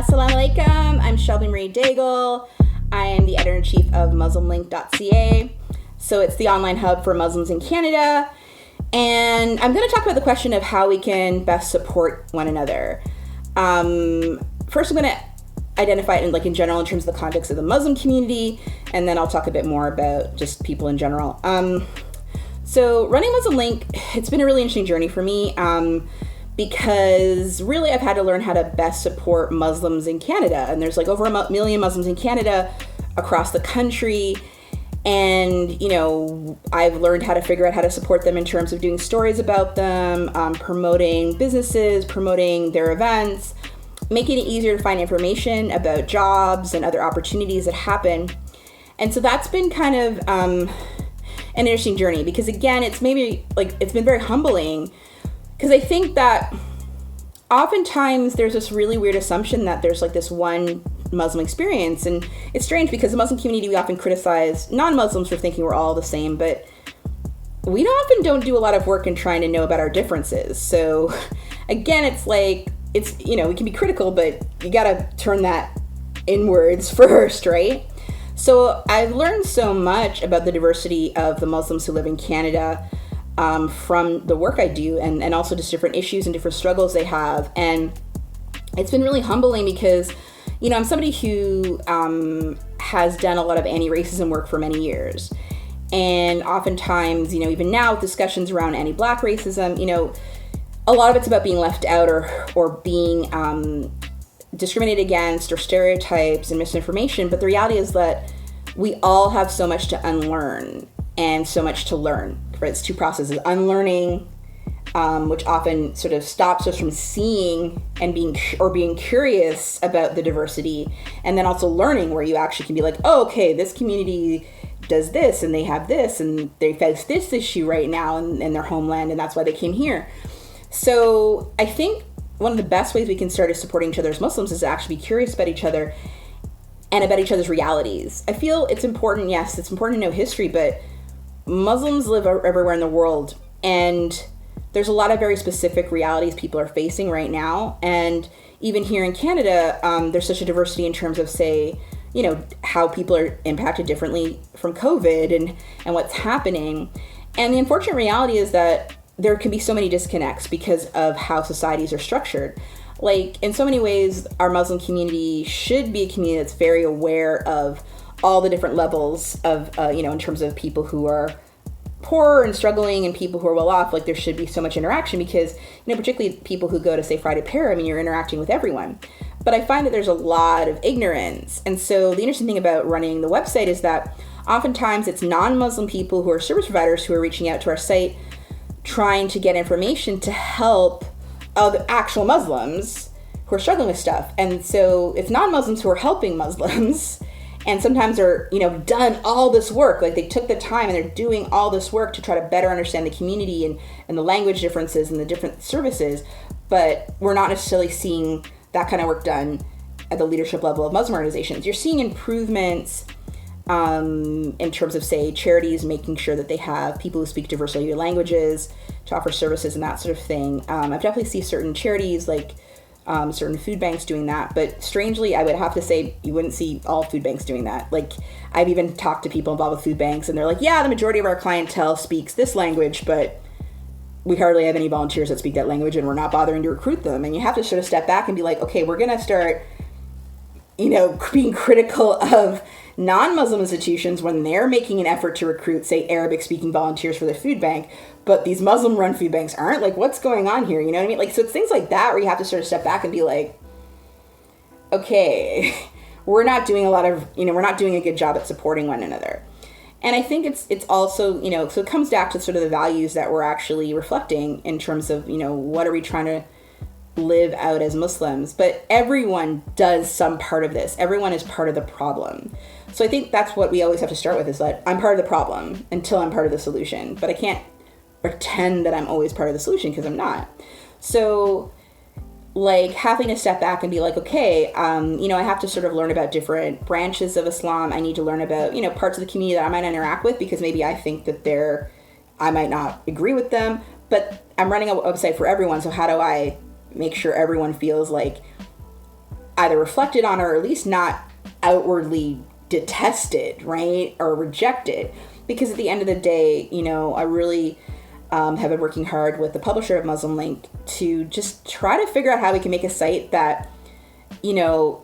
Assalamu alaikum. I'm Shelby Marie Daigle. I am the editor-in-chief of MuslimLink.ca. So it's the online hub for Muslims in Canada. And I'm going to talk about the question of how we can best support one another. First, I'm going to identify it in general in terms of the context of the Muslim community, and then I'll talk a bit more about just people in general. So running Muslim Link, it's been a really interesting journey for me. Because really I've had to learn how to best support Muslims in Canada. And there's over a million Muslims in Canada across the country. And, I've learned how to figure out how to support them in terms of doing stories about them, promoting businesses, promoting their events, making it easier to find information about jobs and other opportunities that happen. And so that's been kind of an interesting journey because, again, it's been very humbling. Because I think that oftentimes there's this really weird assumption that there's this one Muslim experience. And it's strange because the Muslim community, we often criticize non-Muslims for thinking we're all the same, but we often don't do a lot of work in trying to know about our differences. So again, we can be critical, but you got to turn that inwards first, right? So I've learned so much about the diversity of the Muslims who live in Canada from the work I do and also just different issues and different struggles they have. And it's been really humbling because, I'm somebody who has done a lot of anti-racism work for many years. And oftentimes, even now with discussions around anti-Black racism, a lot of it's about being left out or being discriminated against or stereotypes and misinformation. But the reality is that we all have so much to unlearn and so much to learn. It's two processes: unlearning, which often sort of stops us from seeing and being curious about the diversity, and then also learning, where you actually can be like, oh, okay, this community does this and they have this and they face this issue right now in their homeland, and that's why they came here. So I think one of the best ways we can start is supporting each other as Muslims is to actually be curious about each other and about each other's realities. I feel it's important, yes, it's important to know history, but Muslims live everywhere in the world, and there's a lot of very specific realities people are facing right now. And even here in Canada, there's such a diversity in terms of, say, how people are impacted differently from COVID and what's happening. And the unfortunate reality is that there can be so many disconnects because of how societies are structured. In so many ways, our Muslim community should be a community that's very aware of all the different levels of, in terms of people who are poor and struggling and people who are well off. There should be so much interaction because, particularly people who go to, say, Friday Prayer, you're interacting with everyone. But I find that there's a lot of ignorance. And so the interesting thing about running the website is that oftentimes it's non-Muslim people who are service providers who are reaching out to our site trying to get information to help other actual Muslims who are struggling with stuff. And so it's non-Muslims who are helping Muslims. And sometimes they're, done all this work. They took the time and they're doing all this work to try to better understand the community and the language differences and the different services. But we're not necessarily seeing that kind of work done at the leadership level of Muslim organizations. You're seeing improvements in terms of, say, charities making sure that they have people who speak diverse languages to offer services and that sort of thing. I've definitely seen certain charities certain food banks doing that, but strangely, I would have to say you wouldn't see all food banks doing that. I've even talked to people involved with food banks, and they're like, yeah, the majority of our clientele speaks this language, but we hardly have any volunteers that speak that language, and we're not bothering to recruit them. And you have to sort of step back and be like, okay, we're going to start, being critical of non-Muslim institutions when they're making an effort to recruit, say, Arabic-speaking volunteers for the food bank, but these Muslim-run food banks aren't. What's going on here? You know what I mean? So it's things like that where you have to sort of step back and be like, okay, we're not doing we're not doing a good job at supporting one another. And I think it's also, so it comes back to sort of the values that we're actually reflecting in terms of, what are we trying to live out as Muslims. But everyone does some part of this. Everyone is part of the problem. So I think that's what we always have to start with, is that I'm part of the problem until I'm part of the solution. But I can't pretend that I'm always part of the solution because I'm not. So having to step back and be like, okay, I have to sort of learn about different branches of Islam. I need to learn about, parts of the community that I might interact with because maybe I think that I might not agree with them, but I'm running a website for everyone. So how do I make sure everyone feels like either reflected on or at least not outwardly detested, right, or rejected. Because at the end of the day, you know, I really have been working hard with the publisher of Muslim Link to just try to figure out how we can make a site that, you know,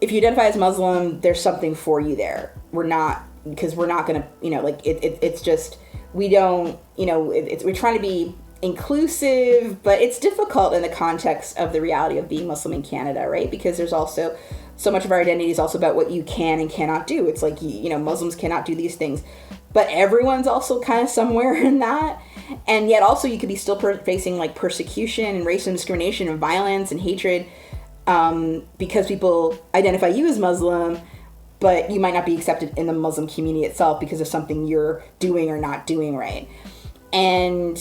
if you identify as Muslim, there's something for you there. We're not going to, you know, like it's just, we don't, you know, we're trying to be inclusive, but it's difficult in the context of the reality of being Muslim in Canada, right? Because there's also so much of our identity is also about what you can and cannot do. It's like, you know, Muslims cannot do these things, but everyone's also kind of somewhere in that. And yet also you could be still facing like persecution and racial discrimination and violence and hatred because people identify you as Muslim, but you might not be accepted in the Muslim community itself because of something you're doing or not doing, right? And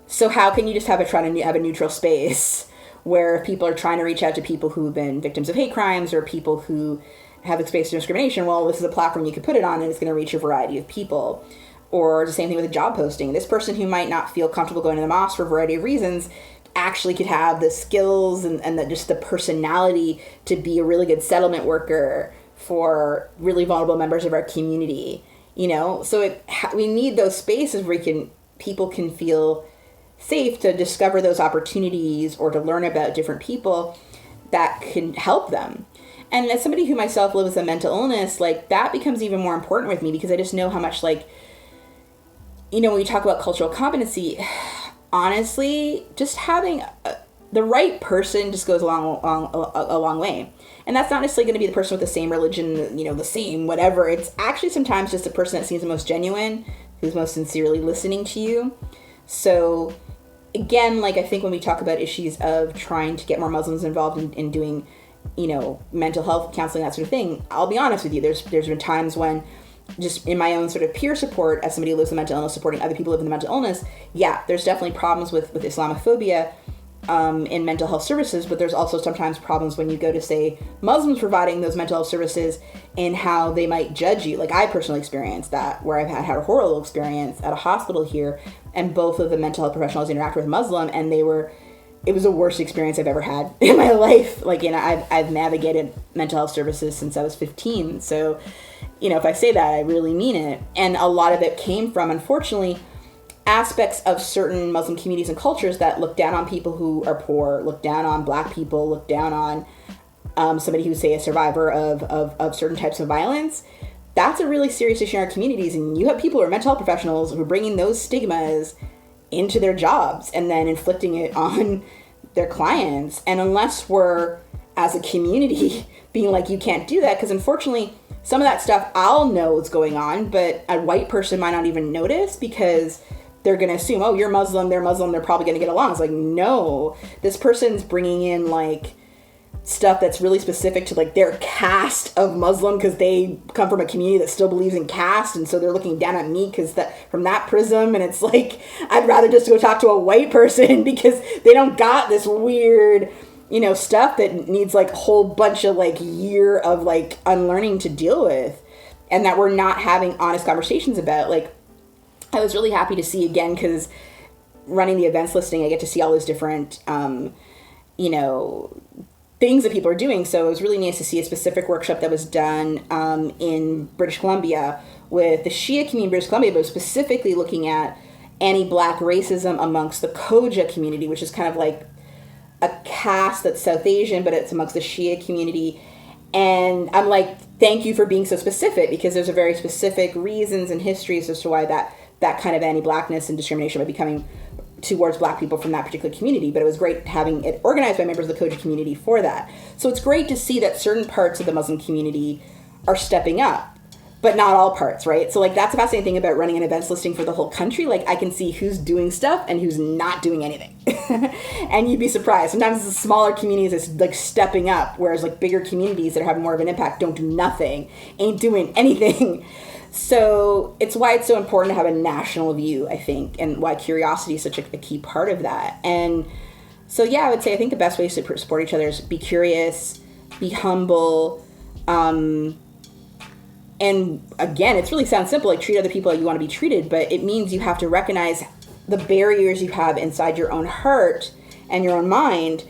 so how can you just have a neutral space where people are trying to reach out to people who've been victims of hate crimes or people who have experienced discrimination? Well, this is a platform you could put it on and it's going to reach a variety of people. Or the same thing with a job posting. This person who might not feel comfortable going to the mosque for a variety of reasons actually could have the skills and just the personality to be a really good settlement worker for really vulnerable members of our community, you know? So we need those spaces where people can feel safe to discover those opportunities or to learn about different people that can help them. And as somebody who myself lives with a mental illness, like that becomes even more important with me because I just know how much, like, you know, when we talk about cultural competency, honestly, just having the right person just goes a long way. And that's not necessarily going to be the person with the same religion, you know, the same whatever. It's actually sometimes just the person that seems the most genuine, who's most sincerely listening to you. So again, like I think when we talk about issues of trying to get more Muslims involved in doing, you know, mental health counseling, that sort of thing, I'll be honest with you, there's been times when just in my own sort of peer support as somebody who lives with mental illness, supporting other people who live in mental illness, yeah, there's definitely problems with Islamophobia in mental health services, but there's also sometimes problems when you go to, say, Muslims providing those mental health services and how they might judge you. Like I personally experienced that, where I've had a horrible experience at a hospital here, and both of the mental health professionals interacted with Muslim, and it was the worst experience I've ever had in my life. Like, you know, I've navigated mental health services since I was 15, so, you know, if I say that, I really mean it. And a lot of it came from, unfortunately, aspects of certain Muslim communities and cultures that look down on people who are poor, look down on Black people, look down on somebody who's, say, a survivor of certain types of violence. That's a really serious issue in our communities. And you have people who are mental health professionals who are bringing those stigmas into their jobs and then inflicting it on their clients. And unless we're, as a community, being like, you can't do that, because unfortunately, some of that stuff I'll know is going on, but a white person might not even notice because they're going to assume, oh, you're Muslim, they're probably going to get along. It's like, no, this person's bringing in like stuff that's really specific to like their caste of Muslim because they come from a community that still believes in caste, and so they're looking down at me because that from that prism. And it's like, I'd rather just go talk to a white person because they don't got this weird, you know, stuff that needs like a whole bunch of like year of like unlearning to deal with, and that we're not having honest conversations about. Like, I was really happy to see, again, because running the events listing, I get to see all those different, you know, things that people are doing. So it was really nice to see a specific workshop that was done in British Columbia with the Shia community in British Columbia, but specifically looking at anti-Black racism amongst the Khoja community, which is kind of like a caste that's South Asian, but it's amongst the Shia community. And I'm like, thank you for being so specific, because there's a very specific reasons and histories as to why that kind of anti-Blackness and discrimination might be coming towards Black people from that particular community. But it was great having it organized by members of the Khoja community for that. So it's great to see that certain parts of the Muslim community are stepping up, but not all parts, right? So like, that's the fascinating thing about running an events listing for the whole country. Like, I can see who's doing stuff and who's not doing anything. And you'd be surprised. Sometimes the smaller communities is like stepping up, whereas like bigger communities that are having more of an impact don't do nothing, ain't doing anything. So it's why it's so important to have a national view, I think, and why curiosity is such a key part of that. And so, yeah, I would say I think the best ways to support each other is be curious, be humble, and again, it really sounds simple, like treat other people like you want to be treated, but it means you have to recognize the barriers you have inside your own heart and your own mind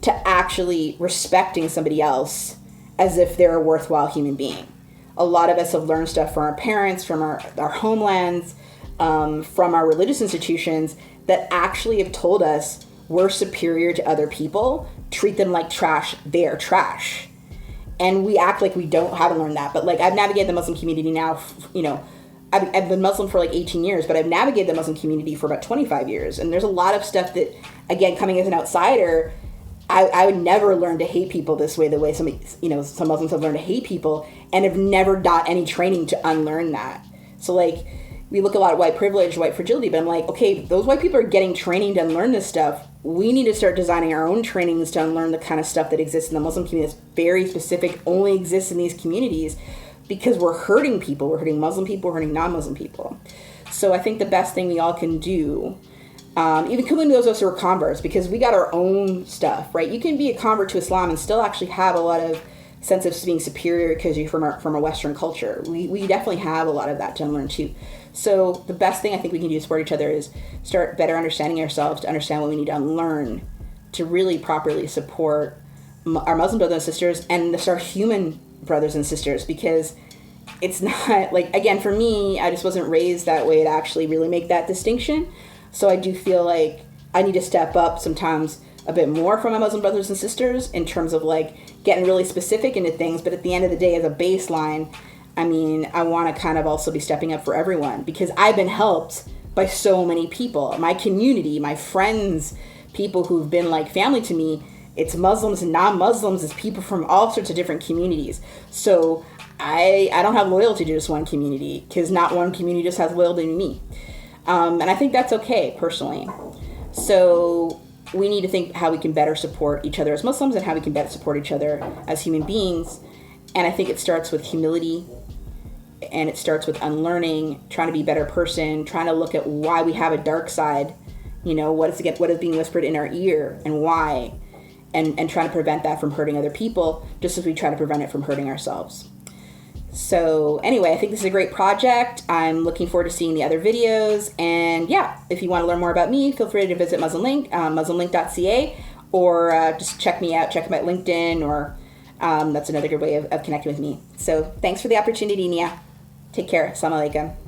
to actually respecting somebody else as if they're a worthwhile human being. A lot of us have learned stuff from our parents, from our homelands, from our religious institutions that actually have told us we're superior to other people, treat them like trash, they're trash. And we act like we haven't learned that. But like, I've navigated the Muslim community now, I've been Muslim for like 18 years, but I've navigated the Muslim community for about 25 years. And there's a lot of stuff that, again, coming as an outsider, I would never learn to hate people this way, the way some Muslims have learned to hate people and have never got any training to unlearn that. So like, we look a lot at white privilege, white fragility, but I'm like, okay, those white people are getting training to unlearn this stuff. We need to start designing our own trainings to unlearn the kind of stuff that exists in the Muslim community that's very specific, only exists in these communities, because we're hurting people. We're hurting Muslim people, we're hurting non-Muslim people. So I think the best thing we all can do, even including those of us who are converts, because we got our own stuff, right? You can be a convert to Islam and still actually have a lot of sense of being superior because you're from a Western culture. We definitely have a lot of that to unlearn too. So the best thing I think we can do to support each other is start better understanding ourselves, to understand what we need to unlearn, to really properly support our Muslim brothers and sisters and our human brothers and sisters, because it's not like, again, for me, I just wasn't raised that way to actually really make that distinction. So I do feel like I need to step up sometimes a bit more from my Muslim brothers and sisters in terms of like getting really specific into things. But at the end of the day, as a baseline, I mean, I want to kind of also be stepping up for everyone, because I've been helped by so many people. My community, my friends, people who've been like family to me, it's Muslims and non-Muslims, it's people from all sorts of different communities. So I don't have loyalty to just one community, because not one community just has loyalty to me. And I think that's okay, personally. So we need to think how we can better support each other as Muslims and how we can better support each other as human beings. And I think it starts with humility, and it starts with unlearning, trying to be a better person, trying to look at why we have a dark side, what is being whispered in our ear and why, and trying to prevent that from hurting other people, just as we try to prevent it from hurting ourselves. So anyway, I think this is a great project. I'm looking forward to seeing the other videos. And yeah, if you want to learn more about me, feel free to visit MuslimLink, muslimlink.ca, or just check me out LinkedIn, or that's another good way of connecting with me. So thanks for the opportunity, Nia. Take care. Assalamu alaikum.